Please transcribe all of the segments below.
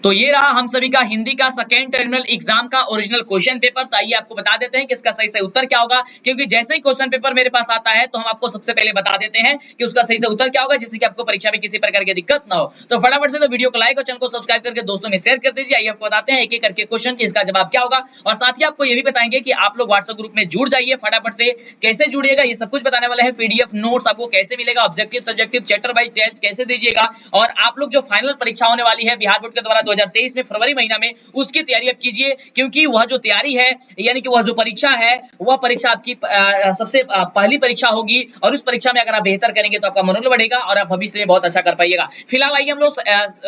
तो ये रहा हम सभी का हिंदी का सेकेंड टर्मिनल एग्जाम का ओरिजिनल क्वेश्चन पेपर। तो आइए आपको बता देते हैं कि इसका सही से उत्तर क्या होगा, क्योंकि जैसे ही क्वेश्चन पेपर मेरे पास आता है तो हम आपको सबसे पहले बता देते हैं कि उसका सही से उत्तर क्या होगा, जिससे कि आपको परीक्षा में किसी प्रकार की दिक्कत ना हो। तो फटाफट से तो वीडियो को लाइक और चैनल को सब्सक्राइब करके दोस्तों में शेयर कर दीजिए। आइए आपको बताते हैं एक एक करके क्वेश्चन की इसका जवाब क्या होगा, और साथ ही आपको ये भी बताएंगे कि आप लोग व्हाट्सएप ग्रुप में जुड़ जाइए। फटाफट से कैसे जुड़िएगा ये सब कुछ बताने वाला है। पीडीएफ नोट्स आपको कैसे मिलेगा, objective subjective chapter wise test कैसे दीजिएगा, और आप लोग जो फाइनल परीक्षा होने वाली है बिहार बोर्ड के द्वारा 2023 में फरवरी महीना में, उसकी तैयारी आप कीजिए। क्योंकि वह जो तैयारी है यानी कि वह जो परीक्षा है वह परीक्षा आपकी सबसे पहली परीक्षा होगी, और उस परीक्षा में अगर आप बेहतर करेंगे तो आपका मनोबल बढ़ेगा और आप भविष्य में बहुत अच्छा कर पाइएगा। फिलहाल आइए हम लोग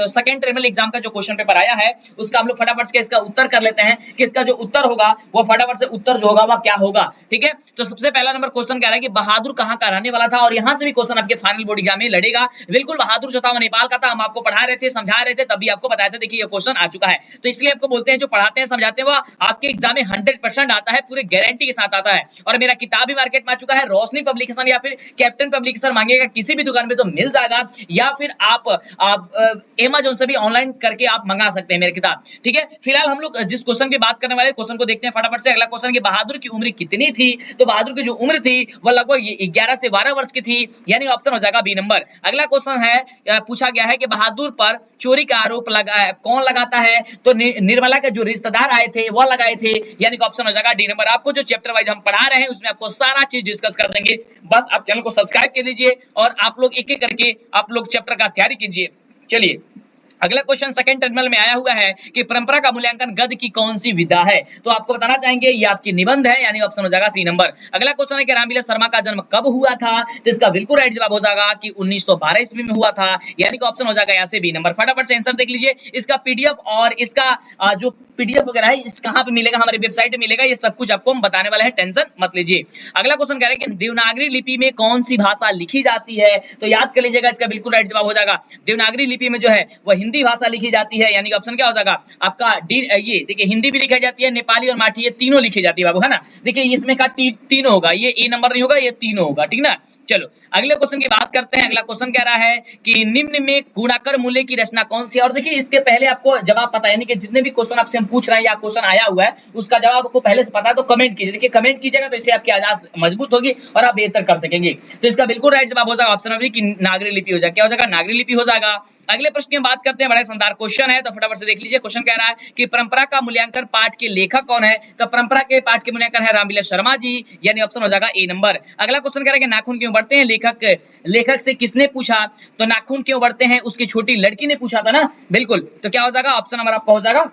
सेकंड टर्मिनल एग्जाम का जो क्वेश्चन पेपर आया है उसका हम लोग फटाफट से इसका उत्तर कर लेते हैं कि इसका जो उत्तर होगा वो फटाफट से उत्तर जो होगा वह क्या होगा। ठीक है, तो सबसे पहला नंबर क्वेश्चन कह रहा है कि बहादुर कहां का रहने वाला था, और यहां से भी क्वेश्चन आपके फाइनल बोर्ड एग्जाम में लड़ेगा। बिल्कुल बहादुर जो था वो नेपाल का था। हम आपको पढ़ा रहे थे, समझा रहे थे, तभी आपको बताया था। देखिए ये क्वेश्चन आ चुका है, तो इसलिए आपको बोलते हैं जो पढ़ाते हैं समझाते हैं वो आपके एग्जाम में 100% आता है, पूरे गारंटी के साथ आता है। और मेरा किताब भी मार्केट में आ चुका है, रोशनी पब्लिकेशन या फिर कैप्टन पब्लिकेशन मांगेगा किसी भी दुकान में तो मिल जाएगा, या फिर आप अमेज़न से भी ऑनलाइन करके आप मंगा सकते हैं मेरी किताब। ठीक है, फिलहाल हम लोग जिस क्वेश्चन की बात करने वाले क्वेश्चन को देखते हैं फटाफट से। अगला क्वेश्चन कि बहादुर की उम्र कितनी थी, तो बहादुर की जो उम्र थी वह लगभग 11 से 12 वर्ष की थी, यानी ऑप्शन हो जाएगा बी नंबर। अगला क्वेश्चन है पूछा गया है कि बहादुर पर चोरी का आरोप कौन लगाता है, तो निर्मला के जो रिश्तेदार आए थे वह लगाए थे, यानी कि ऑप्शन हो जाएगा डी नंबर। आपको जो चैप्टर वाइज हम पढ़ा रहे हैं उसमें आपको सारा चीज डिस्कस कर देंगे, बस आप चैनल को सब्सक्राइब कर लीजिए और आप लोग एक एक करके आप लोग चैप्टर का तैयारी कीजिए। चलिए अगला क्वेश्चन सेकंड टर्मिनल में आया हुआ है कि परंपरा का मूल्यांकन गद्य की कौन सी विधा है, तो आपको बताना चाहेंगे ये आपकी निबंध है, यानी ऑप्शन हो जाएगा सी नंबर। अगला क्वेश्चन है कि रामविलास शर्मा का जन्म कब हुआ था, तो इसका बिल्कुल राइट जवाब हो जाएगा कि 1912 ईस्वी में हुआ था, यानी कि ऑप्शन हो जाएगा यहाँ से बी नंबर। फटाफट से आंसर देख लीजिए। इसका पीडीएफ और इसका जो पीडीएफ वगैरह है इस कहां पे मिलेगा, हमारे वेबसाइट पे मिलेगा, ये सब कुछ आपको हम बताने वाले हैं, टेंशन मत लीजिए। अगला क्वेश्चन कह रहे हैं कि देवनागरी लिपि में कौन सी भाषा लिखी जाती है, तो याद कर लीजिएगा इसका बिल्कुल राइट जवाब हो जाएगा देवनागरी लिपि में जो है वह हिंदी भाषा लिखी जाती है, यानी कि ऑप्शन क्या हो जाएगा आपका डी। ये देखिए हिंदी भी लिखी जाती है, नेपाली और माठी ये तीनों लिखी जाती है बाबू, है ना। देखिए इसमें का तीनों होगा, ये ए नंबर नहीं होगा, ये तीनों होगा, ठीक ना। चलो अगले क्वेश्चन की बात करते हैं। अगला क्वेश्चन कह रहा है कि निम्न में गुणाकर मूल्य की रचना कौन सी है, और देखिए इसके पहले आपको जवाब पता है, यानी कि जितने भी क्वेश्चन आपसे हम पूछ रहे हैं या क्वेश्चन आया हुआ है उसका जवाब आपको पहले से पता है तो कमेंट कीजिए। देखिए कमेंट कीजिएगा तो इससे आपकी आवाज मजबूत होगी और आप बेहतर कर सकेंगे। तो इसका बिल्कुल राइट जवाब हो जाएगा ऑप्शन नंबर की नागरी लिपि हो जाएगा। क्या हो जाएगा, नागरी लिपि हो जाएगा। अगले प्रश्न की बात करते हैं, बड़ा शानदार क्वेश्चन है, तो फटाफट से देख लीजिए। क्वेश्चन कह रहा है कि परंपरा का मूल्यांकन पाठ के लेखक कौन है, तो परंपरा के पाठ के मूल्यांकन है रामविलास शर्मा जी, यानी ऑप्शन हो जाएगा ए नंबर। अगला क्वेश्चन कह रहा है कि नाखून क्यों बढ़ते हैं, लेखक से किसने पूछा, तो नाखून क्यों बढ़ते हैं उसकी छोटी लड़की ने पूछा था ना, बिल्कुल। तो क्या हो जाएगा ऑप्शन नंबर आपका हो जाएगा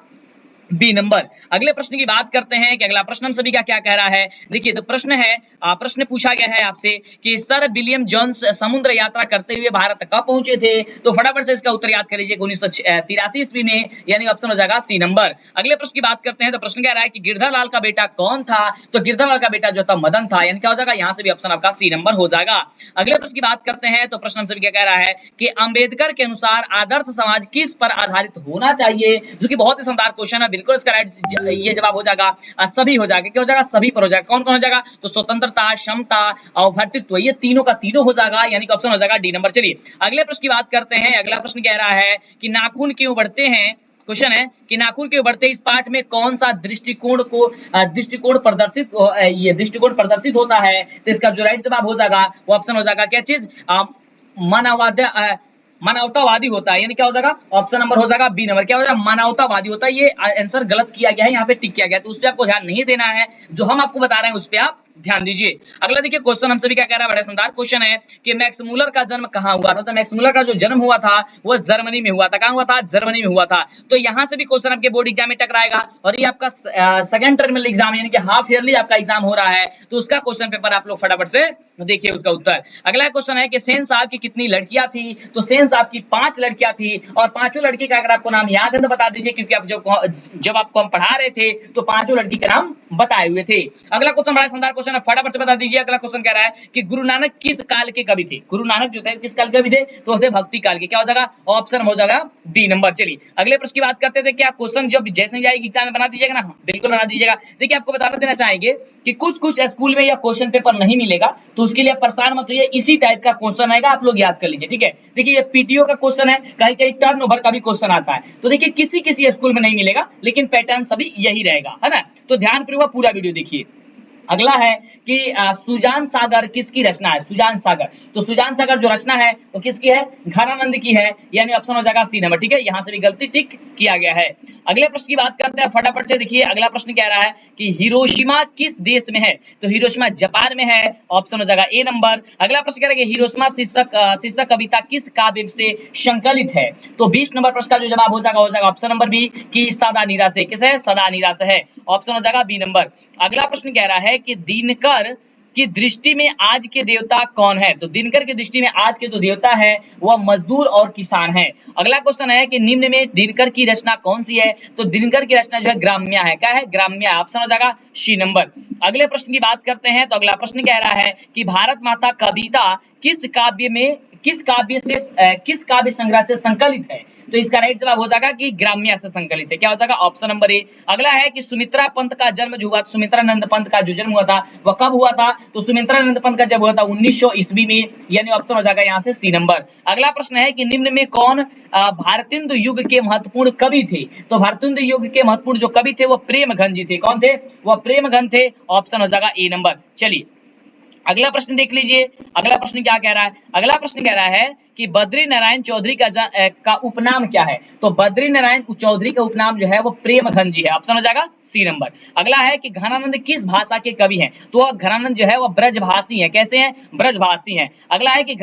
बी नंबर। अगले प्रश्न की बात करते हैं कि अगला प्रश्न हम सभी का क्या कह रहा है। देखिए तो प्रश्न है, प्रश्न पूछा गया है आपसे कि सर विलियम जोन्स समुद्र यात्रा करते हुए भारत कब पहुंचे थे, तो फटाफट से इसका उत्तर याद कर लीजिए 1983 ईस्वी में, यानी ऑप्शन हो जाएगा सी नंबर। अगले प्रश्न की बात करते हैं, तो प्रश्न कह रहा है कि गिरधरलाल का बेटा कौन था, तो गिरधरलाल का बेटा जो था मदन था, यानी क्या हो जाएगा यहाँ से भी ऑप्शन आपका सी नंबर हो जाएगा। अगले प्रश्न की बात करते हैं, तो प्रश्न हम सभी क्या कह रहा है कि अंबेडकर के अनुसार आदर्श समाज किस पर आधारित होना चाहिए, जो कि बहुत ही शानदार क्वेश्चन है। बिल्कुल इसका राइट ये जवाब हो जाएगा सभी हो जाएगा। क्या हो जाएगा, सभी पर हो जाएगा। कौन कौन हो जाएगा, तो स्वतंत्रता, क्षमता और भ्रातृत्व, ये तीनों का तीनों हो जाएगा, यानी कि ऑप्शन हो जाएगा डी नंबर। चलिए अगले प्रश्न की बात करते हैं। अगला प्रश्न कह रहा है कि नाखून क्यों बढ़ते हैं, क्वेश्चन है कि नाखून क्यों बढ़ते, इस पाठ में कौन सा दृष्टिकोण प्रदर्शित होता है, तो इसका जो राइट जवाब हो जाएगा वो ऑप्शन हो जाएगा क्या चीज, मानवतावादी होता है, यानी क्या हो जाएगा ऑप्शन नंबर हो जाएगा बी नंबर। क्या हो जाएगा, मानवतावादी होता है। ये आंसर गलत किया गया है, यहाँ पे टिक किया गया है, तो उस पर आपको ध्यान नहीं देना है, जो हम आपको बता रहे हैं उस पर आप ध्यान दीजिए। अगला देखिए क्वेश्चन हम सभी क्या कह रहा है, बड़ा शानदार क्वेश्चन है कि मैक्स मूलर का जन्म कहाँ हुआ था, तो मैक्स मूलर का जो जन्म हुआ था वो जर्मनी में हुआ था। कहाँ हुआ था, जर्मनी में हुआ था। तो यहाँ से भी क्वेश्चन आपके बोर्ड एग्जाम में टकराएगा, और ये आपका सेकंड टर्मिनल एग्जाम यानी कि हाफ ईयरली आपका एग्जाम हो रहा है, तो उसका क्वेश्चन पेपर आप लोग फटाफट से देखिए उसका उत्तर। अगला क्वेश्चन है कि सेन साहब की कितनी लड़कियां थी, तो सेन साहब की 5 लड़कियां थी, और पांचों लड़की का अगर आपको नाम याद है तो बता दीजिए, क्योंकि आप जब आपको हम पढ़ा रहे थे तो पांचों लड़की के नाम बताए हुए थे। अगला क्वेश्चन बड़ा शानदार क्वेश्चन है, फटाफट से बता दीजिए। अगला क्वेश्चन कह रहा है कि गुरु नानक किस काल के कवि थे? गुरु नानक जो थे किस काल के कवि थे? तो होते भक्ति काल के। क्या हो जाएगा? ऑप्शन हो जाएगा बी नंबर। चलिए अगले प्रश्न की बात करते थे। क्या क्वेश्चन जब जैसे ही आएगी एग्जाम में बना दीजिएगा ना? हाँ, बिल्कुल बना दीजिएगा। देखिए आपको बताना देना चाहेंगे कि कुछ कुछ स्कूल में यह क्वेश्चन पेपर नहीं मिलेगा, तो उसके लिए परेशान मत होइए, इसी टाइप का क्वेश्चन आएगा, आप लोग याद कर लीजिए, ठीक है। देखिए ये पीटीओ का क्वेश्चन है, कहीं कहीं टर्नओवर का भी क्वेश्चन आता है, तो देखिए किसी किसी स्कूल में नहीं मिलेगा, लेकिन पैटर्न सभी यही रहेगा, है ना। तो ध्यानपूर्वक पूरा वीडियो देखिए। अगला है कि सुजान सागर किसकी रचना है? सुजान सागर, तो सुजान सागर जो रचना है वो किसकी है? घनानंद की है, यानी ऑप्शन हो जाएगा सी नंबर, ठीक है। यहां से भी गलती टिक किया गया है। अगले प्रश्न की बात करते हैं, फटाफट से देखिए। अगला प्रश्न कह रहा है कि हिरोशिमा किस देश में है? तो हिरोशिमा जापान में है, ऑप्शन हो जाएगा ए नंबर। अगला प्रश्न कह रहा है कि हिरोशिमा शीर्षक कविता किस काव्य से संकलित है? तो 20 नंबर प्रश्न का जो जवाब हो जाएगा ऑप्शन नंबर बी की सदा निराश है। किस है? सदा निराश है, ऑप्शन हो जाएगा बी नंबर। अगला प्रश्न कह रहा है कि दिनकर की दृष्टि में आज के देवता कौन है? तो दिनकर की दृष्टि में आज के जो देवता है वह मजदूर और किसान है। अगला क्वेश्चन है कि निम्न में दिनकर की रचना कौन सी है? तो दिनकर की रचना जो है ग्राम्या है। क्या है? ग्राम्या, ऑप्शन हो जाएगा सी नंबर। अगले प्रश्न की बात करते हैं, तो अगला प्रश्न कह रहा है कि भारत माता कविता किस काव्य संग्रह से संकलित है? तो इसका राइट जवाब हो जाएगा कि ग्राम्या से संकलित है। क्या हो जाएगा? Option number A. अगला है कि सुमित्रा पंत का जन्म जो हुआ, सुमित्रानंद पंत का जो जन्म हुआ था वह कब हुआ था? तो सुमित्रानंद पंत का जब हुआ था 1900 ईस्वी में, यानी ऑप्शन हो जाएगा यहाँ से सी नंबर। अगला प्रश्न है कि निम्न में कौन भारतेंदु युग के महत्वपूर्ण कवि थे? तो भारतेंदु युग के महत्वपूर्ण जो कवि थे वो प्रेमघन जी थे। कौन थे? वह प्रेमघन थे, ऑप्शन हो जाएगा ए नंबर। चलिए अगला प्रश्न देख लीजिए। अगला प्रश्न क्या कह रहा है? अगला प्रश्न कह रहा है कि बद्री नारायण चौधरी का उपनाम क्या है? तो बद्री नारायण चौधरी का उपनाम जो है वो प्रेमघन जी है, ऑप्शन हो जाएगा सी नंबर। अगला है कि घनानंद किस भाषा के कवि हैं? तो घनानंद जो है वो ब्रजभाषी है। कैसे हैं? ब्रजभाषी हैं। अगला है कि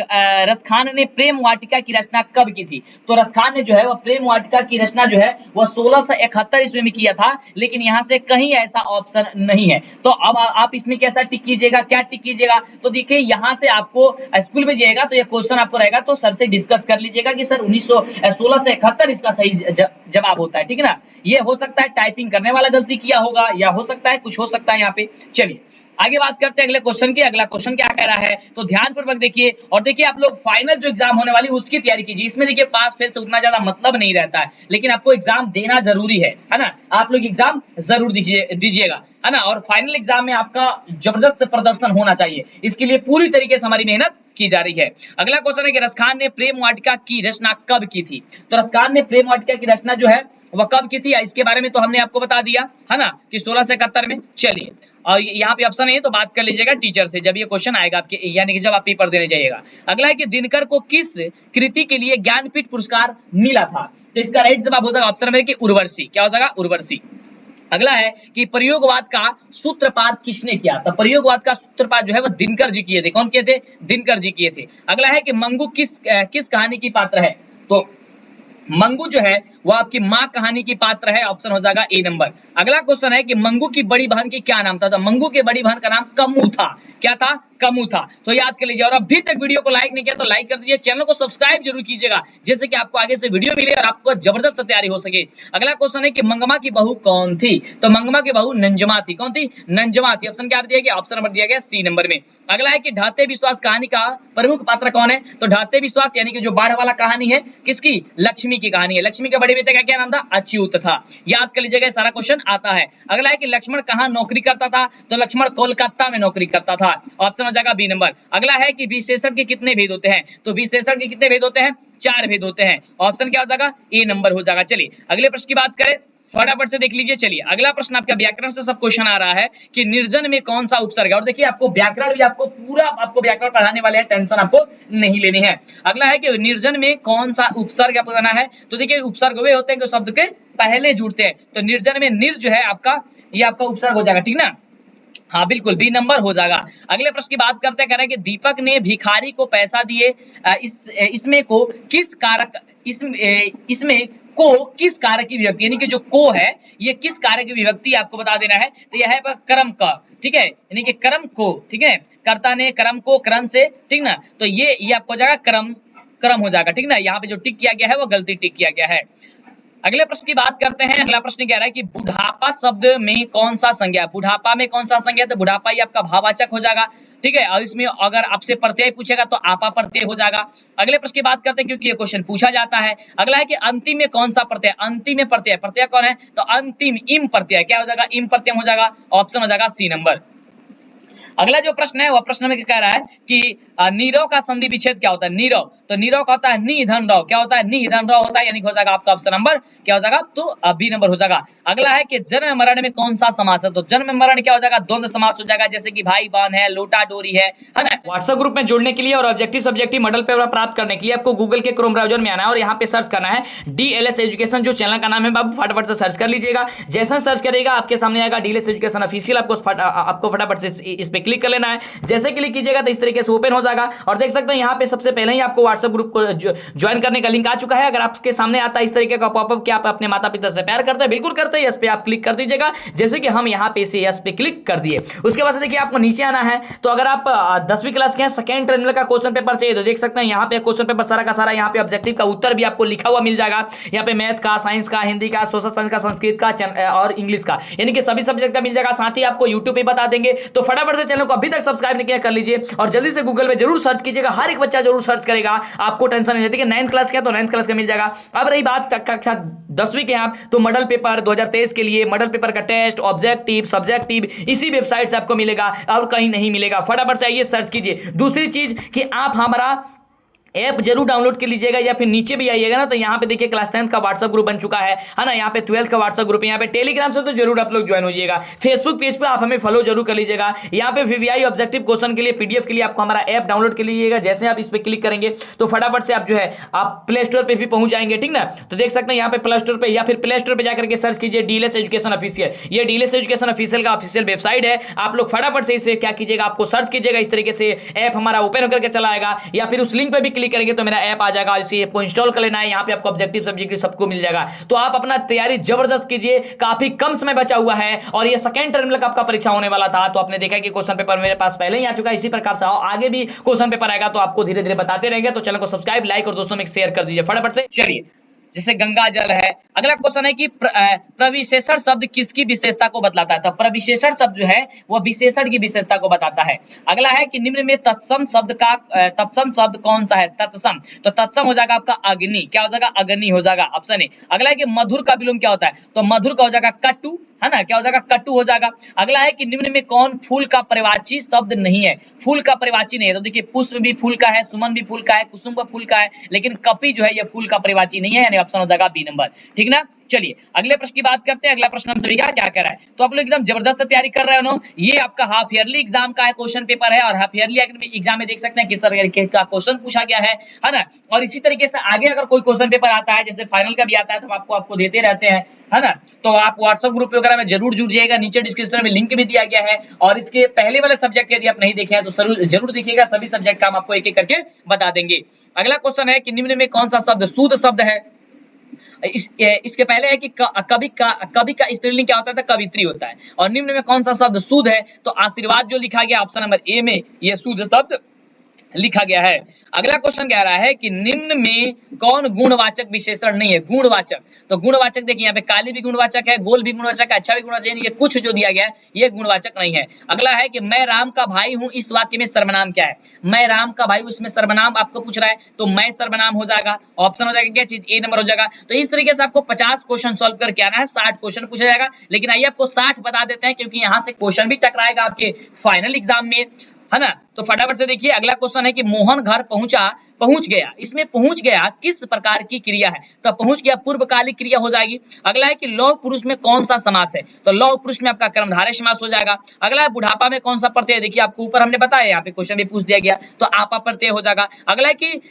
रसखान ने प्रेम वाटिका की रचना कब की थी? तो रसखान ने जो है वो प्रेम वाटिका की रचना जो है वो 1671 ईस्वी में किया था, लेकिन यहाँ से कहीं ऐसा ऑप्शन नहीं है। तो अब आप इसमें कैसा टिक कीजिएगा? क्या टिक कीजिएगा? तो देखिए यहाँ से आपको स्कूल में जाइएगा तो ये क्वेश्चन आपको रहेगा, तो सर से डिस्कस कर लीजिएगा कि सर 1671 इसका सही जवाब होता है, ठीक है ना। ये हो सकता है टाइपिंग करने वाला गलती किया होगा, या हो सकता है कुछ हो सकता है यहाँ पे। चलिए आगे बात करते हैं अगले क्वेश्चन की। अगला क्वेश्चन क्या कह रहा है? तो ध्यानपूर्वक देखिए, और देखिए आप लोग फाइनल जो एग्जाम होने वाली है उसकी तैयारी कीजिए। इसमें देखिए पास फेल से उतना ज्यादा मतलब नहीं रहता है, लेकिन आपको एग्जाम देना जरूरी है ना। आप लोग एग्जाम जरूर दीजिएगा, है ना। और फाइनल एग्जाम में आपका जबरदस्त प्रदर्शन होना चाहिए, इसके लिए पूरी तरीके से हमारी मेहनत की जा रही है। अगला क्वेश्चन है कि रसखान ने प्रेम वाटिका की रचना कब की थी? तो रसखान ने प्रेम वाटिका की रचना जो है वह कब की थी, इसके बारे में तो हमने आपको बता दिया, है ना, कि 1671 में। चलिए और यहाँ पे ऑप्शन है तो बात कर लीजिएगा टीचर से जब ये क्वेश्चन आएगा आपके, यानी कि जब आप पेपर देने जाइएगा। अगला है कि दिनकर को किस कृति के लिए ज्ञानपीठ पुरस्कार मिला था? तो इसका राइट जवाब हो जाएगा ऑप्शन नंबर की उर्वशी। क्या हो जाएगा? उर्वशी। अगला है कि प्रयोगवाद का सूत्रपात किसने किया? तो प्रयोगवाद का सूत्रपात जो है वो दिनकर जी किए थे। कौन किए थे? दिनकर जी किए थे। अगला है कि मंगू किस कहानी की पात्र है? तो मंगू जो है वो आपकी माँ कहानी की पात्र है, ऑप्शन हो जाएगा ए नंबर। अगला क्वेश्चन है कि मंगू की बड़ी बहन की क्या नाम था? तो मंगू की बड़ी बहन का नाम कमू था। क्या था? कमू था। तो याद कर लीजिए। और अभी तक वीडियो को लाइक नहीं किया तो लाइक कर दीजिए, चैनल को सब्सक्राइब जरूर कीजिएगा, जैसे कि आपको आगे से वीडियो मिले और आपको जबरदस्त तैयारी हो सके। अगला क्वेश्चन है कि मंगमा की बहू कौन थी? तो मंगमा की बहू नंजमा थी। कौन थी? नंजमा थी। ऑप्शन क्या दिया गया? ऑप्शन नंबर दिया गया सी नंबर में। अगला है कि ढाते विश्वास कहानी का प्रमुख पात्र कौन है? तो ढाते विश्वास यानी कि जो बाढ़ वाला कहानी है किसकी? लक्ष्मी की कहानी है। लक्ष्मी के बड़े बेटे का क्या नाम था? अच्युत था। याद कर लीजिएगा, सारा क्वेश्चन आता है। अगला है कि लक्ष्मण कहां नौकरी करता था? तो लक्ष्मण कोलकाता में नौकरी करता था, ऑप्शन हो जाएगा बी नंबर। अगला है कि विशेषण के कितने भेद होते हैं? तो विशेषण के कितने भेद होते हैं? 4 भेद होते हैं, ऑप्शन क्या हो जाएगा? ए नंबर हो जाएगा। चलिए अगले प्रश्न की बात करें, फटाफट से देख लीजिए। चलिए अगला प्रश्न आपका व्याकरण से सब क्वेश्चन आ रहा है कि निर्जन में कौन सा उपसर्ग है? और देखिए आपको व्याकरण भी आपको पूरा आपको व्याकरण पढ़ाने वाले हैं, टेंशन आपको नहीं लेनी है। अगला है कि निर्जन में कौन सा उपसर्ग आपको देना है? तो देखिए उपसर्ग वे होते हैं जो शब्द के पहले जुड़ते हैं, तो निर्जन में निर जो है आपका, ये आपका उपसर्ग हो जाएगा, ठीक ना। हाँ बिल्कुल बी नंबर हो जाएगा। अगले प्रश्न की बात करते हैं, कह रहे हैं कि दीपक ने भिखारी को पैसा दिए, इसमें को किस कारक इसमें को किस कारक की विभक्ति, यानी कि जो को है ये किस कारक की विभक्ति आपको बता देना है। तो यह है कर्म का, ठीक है, यानी कि कर्म को, ठीक है, कर्ता ने कर्म को कर्म से, ठीक ना। तो ये आपको हो जाएगा कर्म हो जाएगा, ठीक ना। यहाँ पे जो टिक किया गया है वो गलती टिक किया गया है। अगले प्रश्न की बात करते हैं। अगला प्रश्न कह रहा है कि बुढ़ापा शब्द में कौन सा संज्ञा है? बुढ़ापा में कौन सा संज्ञा है? तो बुढ़ापा ही आपका भाववाचक हो जाएगा, ठीक है। और इसमें अगर आपसे प्रत्यय पूछेगा तो आपा प्रत्यय हो जाएगा। अगले प्रश्न की बात करते हैं क्योंकि ये क्वेश्चन पूछा जाता है। अगला है कि अंतिम में कौन सा प्रत्यय? अंतिम में प्रत्यय, प्रत्यय कौन है? तो अंतिम इम प्रत्यय, क्या हो जाएगा? इम प्रत्यय हो जाएगा। ऑप्शन हो जाएगा सी नंबर। अगला जो प्रश्न है वह प्रश्न में क्या कह रहा है कि नीरव का संधि विच्छेद क्या होता है? नीरव, तो नीरव का होता है नि धन रव, क्या होता है? नि धन रव होता है, यानी हो जाएगा आपका ऑप्शन नंबर क्या हो जाएगा? तो बी नंबर हो जाएगा। अगला है कि जन्म मरण में कौन सा समास है? तो जन्म मरण क्या हो जाएगा? द्वंद्व समास हो जाएगा, जैसे कि भाई बहन है, लोटा डोरी है ना। व्हाट्सएप ग्रुप में जुड़ने के लिए और ऑब्जेक्टिव सब्जेक्टिव मॉडल पेपर प्राप्त करने के लिए आपको गूगल के क्रोम ब्राउजर में आना है और यहाँ पे सर्च करना है डीएलएस एजुकेशन, जो चैनल का नाम है बाबू फटाफट से सर्च कर लीजिएगा। जैसा सर्च करेगा आपके सामने आएगा डीएलएस एजुकेशन ऑफिशियल, आपको फटाफट से इस पे क्लिक कर लेना है। जैसे क्लिक कीजिएगा तो इस तरीके से ओपन हो जाएगा और देख सकते हैं यहाँ पे सबसे पहले ही आपको व्हाट्सएप ग्रुप को ज्वाइन करने का लिंक आ चुका है। अगर आपके सामने आता है इस तरीके का पॉपअप कि आप अपने माता पिता से प्यार करते हैं, बिल्कुल करते हैं, इस पे आप क्लिक कर दीजिएगा। जैसे कि हम यहाँ पे इसे यस पे क्लिक कर दिए, उसके बाद से देखिए आपको नीचे आना है। तो अगर आप 10वीं क्लास के हैं, सेकेंड टर्मिनल का क्वेश्चन पेपर चाहिए तो देख सकते हैं यहाँ पे क्वेश्चन पेपर सारा का सारा, यहाँ पे ऑब्जेक्टिव का उत्तर भी आपको लिखा हुआ मिल जाएगा। यहाँ पे मैथ का, साइंस का, हिंदी का, सोशल साइंस का, संस्कृत का और इंग्लिश का, यानी कि सभी सब्जेक्ट का मिल जाएगा। साथ ही आपको यूट्यूब पे बता देंगे। तो फटाफट से चैनल को अभी तक सब्सक्राइब नहीं किया कर लीजिए और जल्दी से गूगल में जरूर सर्च कीजिएगा। हर एक बच्चा जरूर सर्च करेगा, आपको टेंशन नहीं रहती कि 9th क्लास का तो 9th क्लास का मिल जाएगा। अब रही बात कक्षा 10वीं के आप, तो मॉडल पेपर 2023 के लिए मॉडल पेपर का टेस्ट, ऑब्जेक्टिव, सब्जेक्टिव इसी वेबसाइट से आपको मिलेगा और कहीं नहीं मिलेगा। फटाफट से आइए सर्च कीजिए। दूसरी चीज कि आप हमारा ऐप जरूर डाउनलोड कर लीजिएगा या फिर नीचे भी आइएगा ना तो यहाँ पे देखिए क्लास 10th का व्हाट्सएप ग्रुप बन चुका है ना। यहाँ पे 12th का व्हाट्सएप ग्रुप है, यहाँ पे टेलीग्राम से तो जरूर आप लोग ज्वाइन हो जाइएगा। फेसबुक पेज पे आप हमें फॉलो जरूर कर लीजिएगा। यहाँ पे वीवीआई ऑब्जेक्टिव क्वेश्चन के लिए पीडीएफ के लिए आपको हमारा ऐप डाउनलोड कर लीजिएगा। जैसे आप इस पर क्लिक करेंगे तो फटाफट से आप जो है आप प्ले स्टोर पर भी पहुंच जाएंगे, ठीक ना। तो देख सकते हैं यहाँ पे प्ले स्टोर पर या फिर प्ले स्टोर पर जाकर के सर्च कीजिए डीएलएस एजुकेशन ऑफिशियल। ये डीएलएस एजुकेशन ऑफिशियल का ऑफिशियल वेबसाइट है। आप लोग फटाफट से इसे क्या कीजिएगा, आपको सर्च कीजिएगा, इस तरीके से ऐप हमारा ओपन होकर के चला आएगा या फिर उस लिंक पर भी क्लिक करेंगे तो मेरा ऐप आ जाएगा। इसे आपको इंस्टॉल कर लेना है। यहाँ पे आपको ऑब्जेक्टिव सब्जेक्टिव सबको मिल जाएगा। तो आप अपना तैयारी जबरदस्त कीजिए, काफी कम समय बचा हुआ है और ये सेकंड टर्म का आपका परीक्षा होने वाला था। तो आपने देखा कि क्वेश्चन पेपर मेरे पास पहले ही आ चुका है। इसी प्रकार से आगे भी क्वेश्चन पेपर आएगा तो आपको धीरे धीरे बताते रहेंगे। तो चैनल को सब्सक्राइब, लाइक और दोस्तों में शेयर कर दीजिए फटाफट से। चलिए, जैसे गंगा जल है। अगला क्वेश्चन है कि प्रविशेषण शब्द किसकी विशेषता को बतलाता है? तो प्रविशेषण शब्द जो है वह विशेषण की विशेषता को बताता है। अगला है कि निम्न में तत्सम शब्द कौन सा है? तत्सम, तो तत्सम हो जाएगा आपका अग्नि, क्या हो जाएगा? अग्नि हो जाएगा, ऑप्शन ए। अगला है कि मधुर का विलोम क्या होता है? तो मधुर का हो जाएगा कटु, है ना, क्या हो जाएगा? कटु हो जाएगा। अगला है कि निम्न में कौन फूल का परिवाची शब्द नहीं है? फूल का परिवाची नहीं है। तो देखिए पुष्प भी फूल का है, सुमन भी फूल का है, कुसुम भी फूल का है, लेकिन कपि जो है ये फूल का परिवाची नहीं है, यानी ऑप्शन हो जाएगा बी नंबर, ठीक ना। चलिए अगले प्रश्न की बात करते हैं। अगला प्रश्न हम सभी का क्या कह रहा है? तो आप लोग एकदम जबरदस्त तैयारी कर रहे हो ना। ये आपका हाफ ईयरली एग्जाम का क्वेश्चन पेपर है और हाफ ईयरली एग्जाम में देख सकते हैं किस तरीके का क्वेश्चन पूछा गया है ना। और इसी तरीके से आगे अगर कोई क्वेश्चन पेपर आता है, जैसे फाइनल का भी आता है, तो आपको देते रहते हैं, है ना। तो आप व्हाट्सएप ग्रुप वगैरह में जरूर जुड़ जाइएगा। नीचे डिस्क्रिप्शन में लिंक भी दिया गया है और इसके पहले वाले सब्जेक्ट यदि आप नहीं देखे हैं तो जरूर देखिएगा। सभी सब्जेक्ट का हम आपको एक एक करके बता देंगे। अगला क्वेश्चन है कि निम्न में कौन सा शब्द शुद्ध शब्द है? इसके पहले है कि कवि का स्त्रीलिंग क्या होता है? तो कवित्री होता है। और निम्न में कौन सा शब्द शुद्ध है? तो आशीर्वाद जो लिखा गया ऑप्शन नंबर ए में ये शुद्ध शब्द लिखा गया है। अगला क्वेश्चन कह रहा है कि निम्न में कौन गुणवाचक विशेषण नहीं है? गुणवाचक, तो गुणवाचक देखिए यहाँ पे काली भी गुणवाचक है, गोल भी गुणवाचक है, अच्छा भी गुणवाचक है, ये कुछ जो दिया गया है ये गुणवाचक नहीं है। अगला है कि मैं राम का भाई हूं, इस वाक्य में सर्वनाम क्या है? मैं राम का भाई हूं, इसमें सर्वनाम आपको पूछ रहा है तो मैं सर्वनाम हो जाएगा, ऑप्शन हो जाएगा क्या चीज? ए नंबर हो जाएगा। तो इस तरीके से आपको 50 क्वेश्चन सॉल्व करके आना है, 60 क्वेश्चन पूछा जाएगा। लेकिन आइए आपको 60 बता देते हैं क्योंकि यहाँ से क्वेश्चन भी टकराएगा आपके फाइनल एग्जाम में, है ना। तो फटाफट से देखिए अगला क्वेश्चन है कि मोहन घर पहुंच गया, इसमें पहुंच गया किस प्रकार की क्रिया है? तो पहुंच गया पूर्वकालिक क्रिया हो जाएगी। अगला है कि लौह पुरुष में कौन सा समास है? तो लौह पुरुष में आपका कर्मधारय समास हो जाएगा। अगला है बुढ़ापा में कौन सा प्रत्यय? देखिए आपको ऊपर हमने बताया, यहाँ पे क्वेश्चन भी पूछ दिया गया तो आपा प्रत्यय हो जाएगा। अगला है कि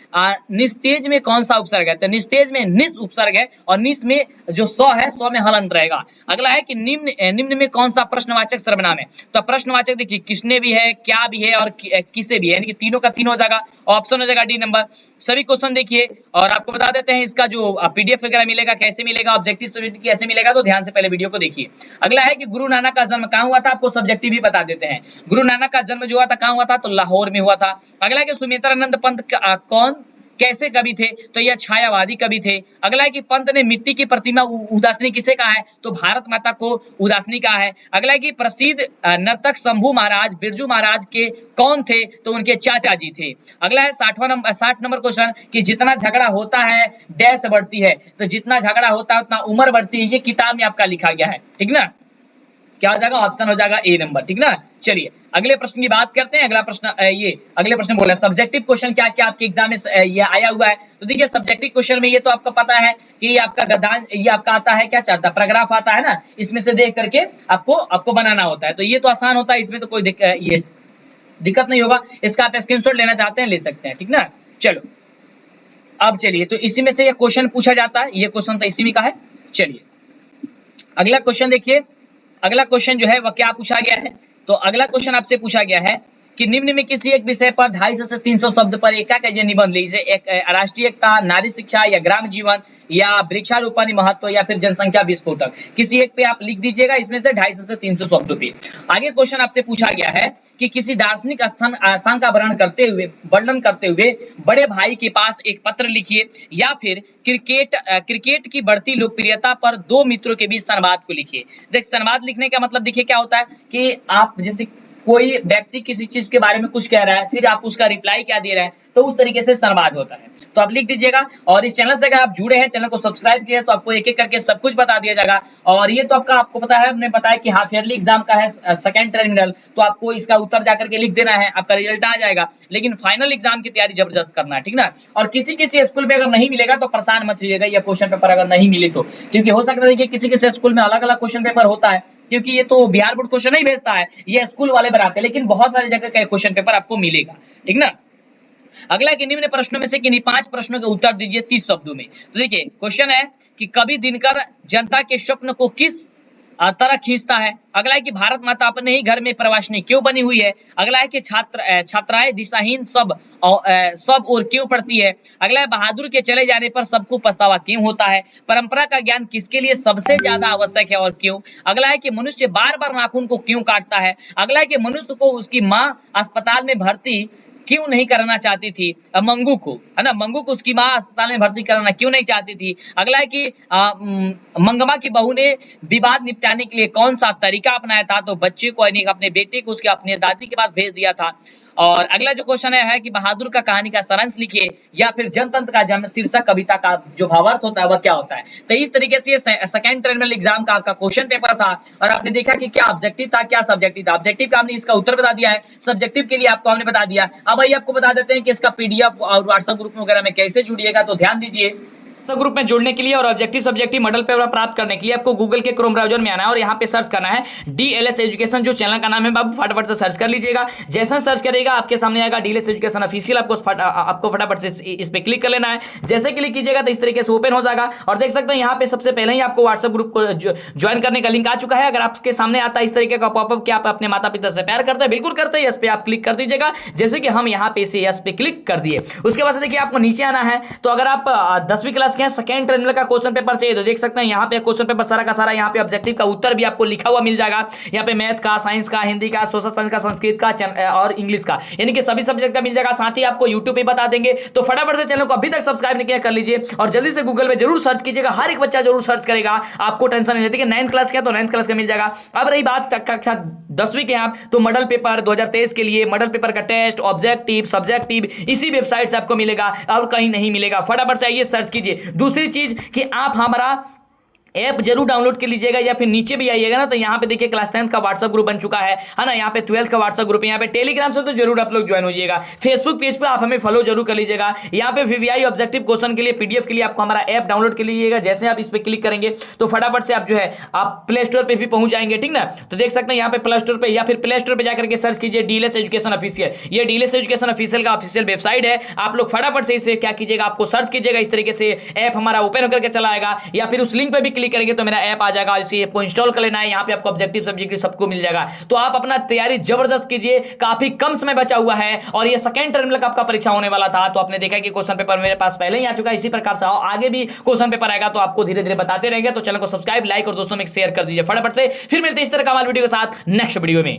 निस्तेज में कौन सा उपसर्ग है? तो निस्तेज में निस उपसर्ग है और निस में जो सौ है, सौ में हलंत रहेगा। अगला है कि निम्न में कौन सा प्रश्नवाचक सर्वनाम है? तो प्रश्नवाचक देखिए किसने भी है, क्या भी है और किसे भी है, यानी कि तीनों का तीन हो जाएगा, ऑप्शन हो जाएगा डी नंबर। सभी क्वेश्चन देखिए और आपको बता देते हैं इसका जो पीडीएफ वगैरह मिलेगा, कैसे मिलेगा, ऑब्जेक्टिव कैसे मिलेगा, तो ध्यान से पहले वीडियो को देखिए। अगला है कि गुरु नानक का जन्म कहाँ हुआ था? आपको सब्जेक्टिव भी बता देते हैं। गुरु नानक का जन्म जो हुआ था कहाँ हुआ था? तो लाहौर में हुआ था। अगला है कि सुमित्रानंद पंत कैसे कवि थे, तो यह छायावादी कवि थे। अगला है कि पंत ने मिट्टी की प्रतिमा उदासनी किसे कहा है, तो भारत माता को उदासनी कहा है। अगला है कि प्रसिद्ध नर्तक शंभू महाराज बिरजू महाराज के कौन थे, तो उनके चाचा जी थे। अगला है 60 नंबर क्वेश्चन कि जितना झगड़ा होता है डैश बढ़ती है, तो जितना झगड़ा होता है उतना उम्र बढ़ती है। ये किताब में आपका लिखा गया है, ठीक ना। क्या हो जाएगा, ऑप्शन हो जाएगा ए नंबर, ठीक ना। चलिए अगले प्रश्न की बात करते हैं। अगला प्रश्न अगले प्रश्न बोला सब्जेक्टिव क्वेश्चन क्या क्या आपके एग्जाम में ये आया हुआ है। तो देखिए सब्जेक्टिव क्वेश्चन में ये तो आपको पता है कि ये आपका गद्यांश, ये आपका आता है क्या चाहता है, पैराग्राफ आता है ना, इसमें से देख करके आपको बनाना होता है। तो ये तो आसान होता है, इसमें तो कोई दिक्कत नहीं होगा। इसका आप स्क्रीनशॉट लेना चाहते हैं ले सकते हैं, ठीक ना। चलो अब चलिए, तो इसी में से ये क्वेश्चन पूछा जाता है, ये क्वेश्चन तो इसी में का है। चलिए अगला क्वेश्चन देखिए, अगला क्वेश्चन जो है वह क्या पूछा गया है। तो अगला क्वेश्चन आपसे पूछा गया है कि निम्न में किसी एक विषय पर 250 से 300 शब्द पर एकाग्र निबंध लीजिए, एक राष्ट्रीय एकता, नारी शिक्षा या ग्राम जीवन या वृक्षारोपण महत्व या फिर जनसंख्या विस्फोटक, किसी एक पे आप लिख दीजिएगा, इसमें से 250 से 300 शब्दों पे। आगे क्वेश्चन आपसे पूछा गया है कि किसी दार्शनिक स्थान का वर्णन करते हुए बड़े भाई के पास एक पत्र लिखिए, या फिर क्रिकेट की बढ़ती लोकप्रियता पर दो मित्रों के बीच संवाद को लिखिए। देख संवाद लिखने का मतलब देखिए क्या होता है कि आप जैसे कोई व्यक्ति किसी चीज के बारे में कुछ कह रहा है, फिर आप उसका रिप्लाई क्या दे रहे हैं, तो उस तरीके से संवाद होता है। तो आप लिख दीजिएगा, और इस चैनल से अगर आप जुड़े हैं, चैनल को सब्सक्राइब किया तो आपको एक एक करके सब कुछ बता दिया जाएगा। और ये तो आपको पता है, हमने बताया कि हाफ ईयरली एग्जाम का है सेकंड टर्मिनल, तो आपको इसका उत्तर जाकर के लिख देना है, आपका रिजल्ट आ जाएगा। लेकिन फाइनल एग्जाम की तैयारी जबरदस्त करना है, ठीक ना। और किसी स्कूल में अगर नहीं मिलेगा तो परेशान मत होइएगा, ये क्वेश्चन पेपर अगर नहीं मिले तो, क्योंकि हो सकता है कि किसी स्कूल में अलग अलग क्वेश्चन पेपर होता है, क्योंकि ये तो बिहार बोर्ड क्वेश्चन नहीं भेजता है, ये स्कूल वाले बनाते हैं। लेकिन बहुत सारी जगह का क्वेश्चन पेपर आपको मिलेगा, ठीक ना। अगला कि निम्न प्रश्नों में से किन्हीं 5 प्रश्नों के उत्तर दीजिए 30 शब्दों में। तो देखिए क्वेश्चन है कि कवि दिनकर जनता के स्वप्न को किस तरह खींचता है। अगला है कि भारत माता अपने ही घर में प्रवासिनी क्यों बनी हुई है। अगला है कि छात्राएं दिशाहीन सब और क्यों पढ़ती है। अगला है बहादुर के चले जाने पर सबको पछतावा क्यों होता है। परंपरा का ज्ञान किसके लिए सबसे ज्यादा आवश्यक है और क्यों। अगला है कि मनुष्य बार बार नाखून को क्यों काटता है। अगला है कि मनुष्य को उसकी माँ अस्पताल में भर्ती क्यों नहीं कराना चाहती थी, मंगू को, है ना, मंगू को उसकी माँ अस्पताल में भर्ती कराना क्यों नहीं चाहती थी। अगला है कि मंगमा की बहू ने विवाद निपटाने के लिए कौन सा तरीका अपनाया था, तो बच्चे को अपने बेटे को उसके अपने दादी के पास भेज दिया था। और अगला जो क्वेश्चन है कि बहादुर का कहानी का सारांश लिखिए, या फिर जनतंत्र का जन्म शीर्षक कविता का जो भावार्थ होता है वह क्या होता है। तो इस तरीके से सेकंड टर्मिनल एग्जाम का आपका क्वेश्चन पेपर था, और आपने देखा कि क्या ऑब्जेक्टिव था क्या सब्जेक्टिव था। ऑब्जेक्टिव का हमने इसका उत्तर बता दिया है, सब्जेक्टिव के लिए आपको हमने बता दिया। अब भाई आपको बता देते हैं कि इसका पीडीएफ और व्हाट्सएप ग्रुप वगैरह में कैसे जुड़िएगा, तो ध्यान दीजिए। ग्रुप में जुड़ने के लिए और ऑब्जेक्टिव सब्जेक्टिव मॉडल पेपर प्राप्त करने के लिए आपको गूगल के क्रोम ब्राउजर में आना है और यहाँ पे सर्च करना है डीएलएस एजुकेशन, जो चैनल का नाम है बाबू फटाफट से सर्च कर लीजिएगा। जैसा सर्च करेगा आपके सामने आएगा डीएलएस एजुकेशन ऑफिशियल, आपको फटाफट से इस पे क्लिक कर लेना है। जैसे क्लिक कीजिएगा तो इस तरीके से ओपन हो जाएगा, और देख सकते हैं यहाँ पे सबसे पहले ही आपको व्हाट्सएप ग्रुप को ज्वाइन करने का लिंक आ चुका है। अगर आपके सामने आता है इस तरीके का पॉपअप कि आप अपने माता पिता से प्यार करते हैं, बिल्कुल करते हैं, इस पे आप क्लिक कर दीजिएगा। जैसे कि हम यहाँ पे इसे इस पे क्लिक कर दिए, उसके बाद देखिए आपको नीचे आना है। तो अगर आप 10वीं क्लास के हैं, सेकंड टर्मिनल का क्वेश्चन पेपर चाहिए, तो देख सकते हैं यहाँ पे क्वेश्चन पेपर सारा का सारा, यहाँ पे ऑब्जेक्टिव का उत्तर भी आपको लिखा हुआ मिल जाएगा। यहाँ पे मैथ का, साइंस का, हिंदी का, सोशल साइंस का, संस्कृत का और इंग्लिश का, यानी कि सभी सब्जेक्ट का मिल जाएगा। साथ ही आपको यूट्यूब पे बता देंगे। तो फटाफट से चैनल को अभी तक सब्सक्राइब नहीं किया कर लीजिए, और जल्दी से गूगल में जरूर सर्च कीजिएगा। हर एक बच्चा जरूर सर्च करेगा, आपको टेंशन नहीं रहती कि 9th क्लास का तो 9th क्लास का मिल जाएगा। अब रही बात कक्षा 10वीं के आप, तो मॉडल पेपर 2023 के लिए मॉडल पेपर का टेस्ट, ऑब्जेक्टिव, सब्जेक्टिव इसी वेबसाइट से आपको मिलेगा और कहीं नहीं मिलेगा। फटाफट चाहिए सर्च कीजिए। दूसरी चीज कि आप हमारा ऐप जरूर डाउनलोड कर लीजिएगा, या फिर नीचे भी आइएगा ना, तो यहाँ पे देखिए क्लास 10th का व्हाट्सएप ग्रुप बन चुका है ना, यहाँ पे 12th का व्हाट्सएप ग्रुप है, यहाँ पे टेलीग्राम से तो जरूर आप लोग ज्वाइन हो जाइएगा। फेसबुक पेज पे आप हमें फॉलो जरूर कर लीजिएगा। यहाँ पे वीवीआई ऑब्जेक्टिव क्वेश्चन के लिए पीडीएफ के लिए आपको हमारा ऐप डाउनलोड कर लीजिएगा। जैसे आप इस पर क्लिक करेंगे तो फटाफट से आप जो है आप प्ले स्टोर पर भी पहुंच जाएंगे, ठीक ना। तो देख सकते हैं यहाँ पे प्ले स्टोर पर, या फिर प्ले स्टोर पर जाकर के सर्च कीजिए डीएलएस एजुकेशन ऑफिशियल। ये डीएलएस एजुकेशन ऑफिशियल का ऑफिशियल वेबसाइट है। आप लोग फटाफट से इसे क्या कीजिएगा, आपको सर्च कीजिएगा, इस तरीके से ऐप हमारा ओपन होकर के चला आएगा, या फिर उस लिंक पर भी क्लिक करेंगे तो मेरा ऐप आ जाएगा। इसे आपको इंस्टॉल कर लेना है, यहाँ पे आपको ऑब्जेक्टिव सब्जेक्टिव सबको मिल जाएगा। तो आप अपना तैयारी जबरदस्त कीजिए, काफी कम समय बचा हुआ है, और ये सेकंड टर्मिनल का आपका परीक्षा होने वाला था। तो आपने देखा कि क्वेश्चन पेपर मेरे पास पहले ही आ चुका है, इसी प्रकार से आगे भी क्वेश्चन पेपर आएगा, तो आपको धीरे धीरे बताते रहेंगे। तो चैनल को सब्सक्राइब, लाइक और दोस्तों में शेयर कर दीजिए फटाफट से। फिर मिलते हैं इस तरह का वीडियो के साथ नेक्स्ट वीडियो में।